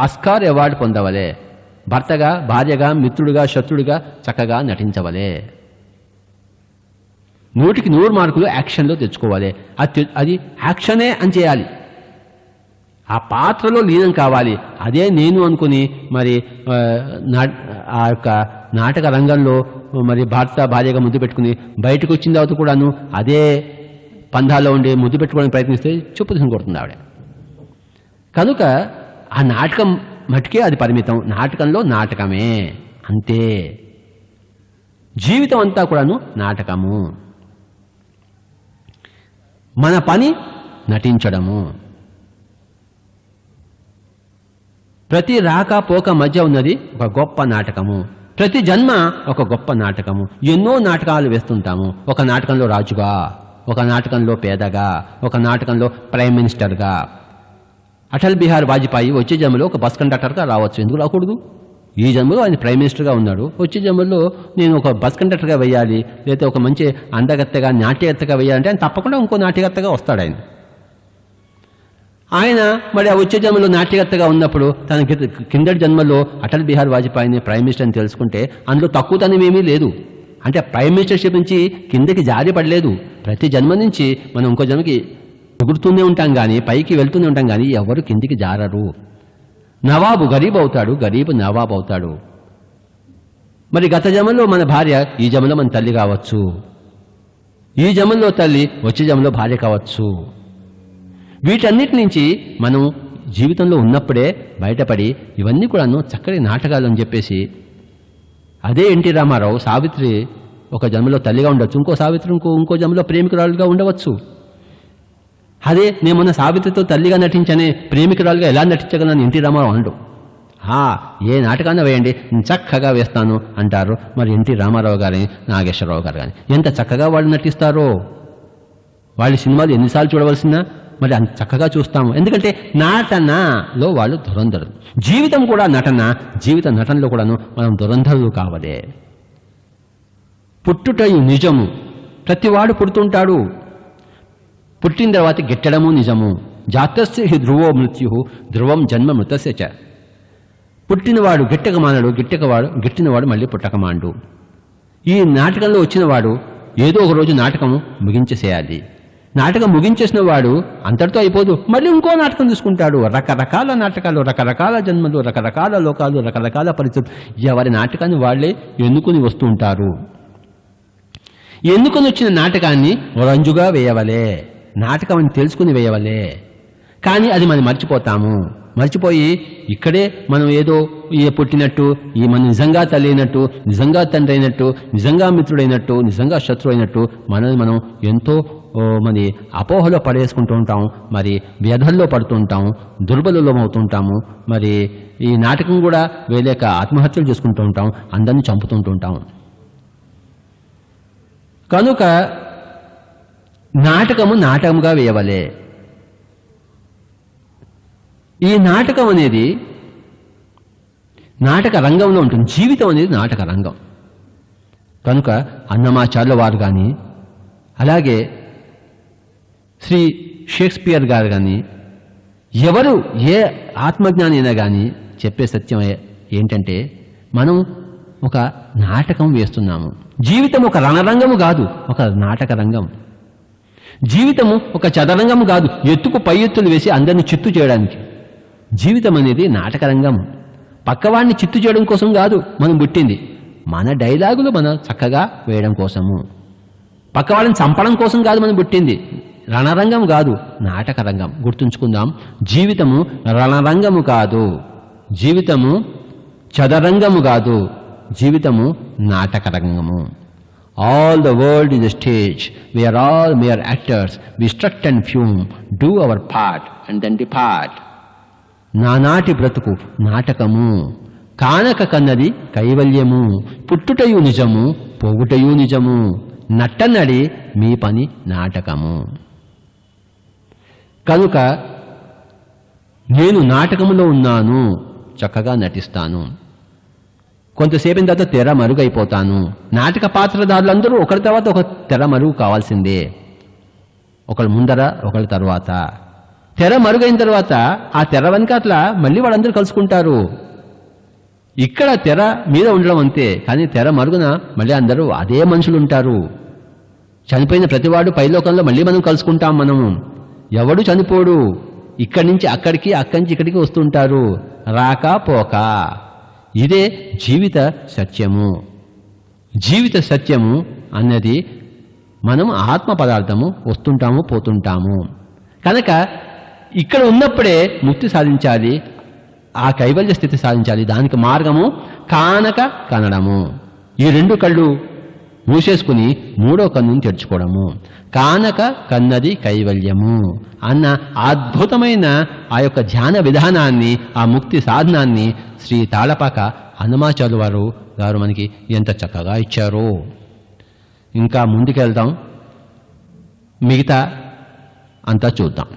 ఆస్కార్ అవార్డు పొందవలే, భర్తగా, భార్యగా, మిత్రుడిగా, శత్రుడిగా చక్కగా నటించవలే. 100కి 100 మార్కులు యాక్షన్లో తెచ్చుకోవాలి. అది యాక్షనే అని చేయాలి, ఆ పాత్రలో లీనం కావాలి. అదే నేను అనుకుని మరి ఆ యొక్క నాటక రంగంలో మరి భర్త భార్యగా ముద్దు పెట్టుకుని బయటకు వచ్చిన తర్వాత కూడాను అదే పందాల్లో ఉండి ముద్దు పెట్టుకోవడానికి ప్రయత్నిస్తే చెప్పు తీసుకుని కొడుతుంది ఆవిడ. కనుక ఆ నాటకం మటుకే అది పరిమితం, నాటకంలో నాటకమే అంతే. జీవితం అంతా కూడాను నాటకము. మన పని నటించడము. ప్రతి రాక పోక మధ్య ఉన్నది ఒక గొప్ప నాటకము. ప్రతి జన్మ ఒక గొప్ప నాటకము. ఎన్నో నాటకాలు వేస్తుంటాము. ఒక నాటకంలో రాజుగా, ఒక నాటకంలో పేదగా, ఒక నాటకంలో ప్రైమ్ మినిస్టర్గా. అటల్ బిహారీ వాజ్పేయి వచ్చే జన్మలో ఒక బస్ కండక్టర్గా రావచ్చు, ఎందుకు రాకూడదు? ఈ జన్మలో ఆయన ప్రైమ్ మినిస్టర్గా ఉన్నాడు, వచ్చే జన్మలో నేను ఒక బస్ కండక్టర్గా వేయాలి, లేకపోతే ఒక మంచి అందగత్తెగా, నాట్యగత్తెగా వేయాలంటే ఆయన తప్పకుండా ఇంకో నాట్యగత్తెగా వస్తాడు ఆయన. మరి ఆ వచ్చే జన్మలో నాట్యగత్తెగా ఉన్నప్పుడు తన కిందటి జన్మలో అటల్ బిహారీ వాజ్పేయిని ప్రైమ్ మినిస్టర్ అని తెలుసుకుంటే అందులో తక్కువతనం ఏమీ లేదు. అంటే ప్రైమ్ మినిస్టర్షిప్ నుంచి కిందకి జారి పడలేదు. ప్రతి జన్మ నుంచి మనం ఇంకో జన్మకి ఎగురుతూనే ఉంటాం కానీ, పైకి వెళ్తూనే ఉంటాం కానీ ఎవరు కిందికి జారరు. నవాబు గరీబ్ అవుతాడు, గరీబ్ నవాబు అవుతాడు. మరి గత జన్మలో మన భార్య ఈ జన్మలో మన తల్లి కావచ్చు, ఈ జన్మలో తల్లి వచ్చే జన్మలో భార్య కావచ్చు. వీటన్నిటి నుంచి మనం జీవితంలో ఉన్నప్పుడే బయటపడి ఇవన్నీ కూడాను చక్కటి నాటకాలు అని చెప్పేసి, అదే ఎన్టీ రామారావు సావిత్రి ఒక జన్మలో తల్లిగా ఉండొచ్చు, ఇంకో సావిత్రి ఇంకో జన్మలో ప్రేమికురాలుగా ఉండవచ్చు. అదే నేను మొన్న సావిత్రితో తల్లిగా నటించనే ప్రేమికురాలుగా ఎలా నటించగలను ఎన్టీ రామారావు అండు. ఏ నాటకాన్ని వేయండి చక్కగా వేస్తాను అంటారు. మరి ఎన్టీ రామారావు గారి, నాగేశ్వరరావు గారు కానీ ఎంత చక్కగా వాళ్ళు నటిస్తారో. వాళ్ళ సినిమాలు ఎన్నిసార్లు చూడవలసిందా, మరి అంత చక్కగా చూస్తాము. ఎందుకంటే నటనలో వాళ్ళు దురంధరులు. జీవితం కూడా నటన, జీవిత నటనలో కూడాను మనం దురంధరులు కావలే. పుట్టుటయు నిజము, ప్రతివాడు పుడుతుంటాడు. పుట్టిన తర్వాత గిట్టడము నిజము. జాతస్య హి ధ్రువో మృత్యు ధ్రువం జన్మ మృతస్య చ. పుట్టినవాడు గిట్టక మానడు, గిట్టినవాడు మళ్ళీ పుట్టక మాండు. ఈ నాటకంలో వచ్చినవాడు ఏదో ఒక రోజు నాటకం ముగించేసేయాలి. నాటకం ముగించేసిన వాడు అంతటితో అయిపోదు, మళ్ళీ ఇంకో నాటకం తీసుకుంటాడు. రకరకాల నాటకాలు, రకరకాల జన్మలు, రకరకాల లోకాలు, రకరకాల పరిస్థితులు. ఎవరి నాటకాన్ని వాళ్లే ఎన్నుకుని వస్తూ ఉంటారు. ఎన్నుకొని వచ్చిన నాటకాన్ని రంజుగా వేయవలే, నాటకం అని తెలుసుకుని వేయవలే. కానీ అది మనం మర్చిపోతాము. మర్చిపోయి ఇక్కడే మనం ఏదో పుట్టినట్టు, మనం నిజంగా తల్లి అయినట్టు, నిజంగా తండ్రి అయినట్టు, నిజంగా మిత్రుడైనట్టు, నిజంగా శత్రువు అయినట్టు మనల్ని మనం ఎంతో మరి అపోహలో పడేసుకుంటూ ఉంటాం. మరి వ్యధల్లో పడుతూ ఉంటాం, దుర్బలులం అవుతుంటాము. మరి ఈ నాటకం కూడా వేలేక ఆత్మహత్యలు చేసుకుంటూ ఉంటాం, అందరినీ చంపుతుంటూ ఉంటాం. కనుక నాటకము నాటకంగా వేయవలే. ఈ నాటకం అనేది నాటక రంగంలో ఉంటుంది. జీవితం అనేది నాటక రంగం. కనుక అన్నమాచార్యుల వారు కానీ, అలాగే శ్రీ షేక్స్పియర్ గారు కానీ, ఎవరు ఏ ఆత్మజ్ఞాని అయినా కానీ చెప్పే సత్యం ఏంటంటే మనం ఒక నాటకం వేస్తున్నాము. జీవితం ఒక రణరంగము కాదు, ఒక నాటక రంగం. జీవితము ఒక చదరంగం కాదు, ఎత్తుకు పై ఎత్తులు వేసి అందరిని చిత్తు చేయడానికి. జీవితం అనేది నాటక రంగం. పక్కవాడిని చిత్తు చేయడం కోసం కాదు మనం పుట్టింది, మన డైలాగులు మనం చక్కగా వేయడం కోసము. పక్కవాడిని చంపడం కోసం కాదు మనం పుట్టింది. రణరంగం కాదు, నాటక రంగం. గుర్తుంచుకుందాం, జీవితము రణరంగము కాదు, జీవితము చదరంగము కాదు, జీవితము నాటక రంగము. All the world is a stage. We are all mere actors. We strut and fume, do our part and then depart. నానాటి బ్రతుకు నాటకము, కానక కన్నది కైవల్యము. పుట్టుటయు నిజము, పోగుటయు నిజము. నట్టనడి మీ పని నాటకము. కనుక నేను నాటకములో ఉన్నాను, చక్కగా నటిస్తాను. కొంతసేపిన తర్వాత తెర మరుగైపోతాను. నాటక పాత్రధారులందరూ ఒకరి తర్వాత ఒక తెర మరుగు కావాల్సిందే, ఒకళ్ళ ముందర ఒకళ్ళ తర్వాత. తెర మరుగైన తర్వాత ఆ తెర వెనక అట్లా మళ్ళీ వాళ్ళందరూ కలుసుకుంటారు. ఇక్కడ తెర మీద ఉండడం అంతే, కానీ తెర మరుగున మళ్ళీ అందరూ అదే మనుషులు ఉంటారు. చనిపోయిన ప్రతివాడు పైలోకంలో మళ్ళీ మనం కలుసుకుంటాం. మనము ఎవడు చనిపోడు, ఇక్కడి నుంచి అక్కడికి, అక్కడి నుంచి ఇక్కడికి వస్తుంటారు, రాక పోక. ఇదే జీవిత సత్యము. జీవిత సత్యము అన్నది మనం ఆత్మ పదార్థము, వస్తుంటాము పోతుంటాము. కనుక ఇక్కడ ఉన్నప్పుడే ముక్తి సాధించాలి, ఆ కైవల్య స్థితి సాధించాలి. దానికి మార్గము కానక కనడము. ఈ రెండు కళ్ళు మూసేసుకుని మూడో కన్నుని తెరుచుకోవడము. కానక కన్నది కైవల్యము అన్న అద్భుతమైన ఆ యొక్క ధ్యాన విధానాన్ని, ఆ ముక్తి సాధనాన్ని శ్రీ తాళపాక హనుమాచార్యుల గారు మనకి ఎంత చక్కగా ఇచ్చారో. ఇంకా ముందుకెళ్దాం, మిగతా అంతా చూద్దాం.